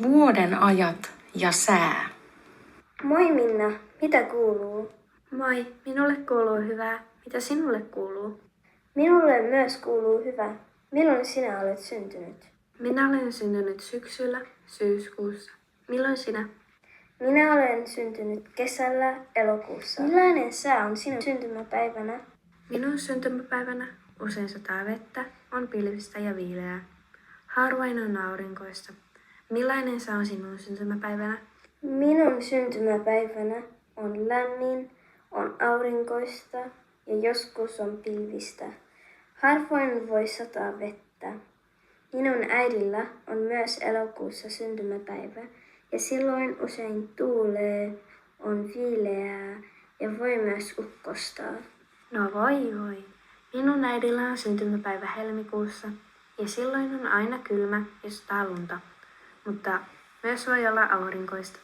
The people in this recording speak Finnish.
Vuoden ajat ja sää. Moi Minna, mitä kuuluu? Moi, minulle kuuluu hyvää. Mitä sinulle kuuluu? Minulle myös kuuluu hyvä. Milloin sinä olet syntynyt? Minä olen syntynyt syksyllä, syyskuussa. Milloin sinä? Minä olen syntynyt kesällä, elokuussa. Millainen sää on sinun syntymäpäivänä? Minun syntymäpäivänä usein sataa vettä, on pilvistä ja viileää. Harvoin on aurinkoista. Millainen sää on sinun syntymäpäivänä? Minun syntymäpäivänä on lämmin, on aurinkoista ja joskus on pilvistä. Harvoin voi sataa vettä. Minun äidillä on myös elokuussa syntymäpäivä ja silloin usein tuulee, on viileää ja voi myös ukkostaa. No voi. Minun äidillä on syntymäpäivä helmikuussa ja silloin on aina kylmä ja sataa lunta, mutta myös voi olla aurinkoista.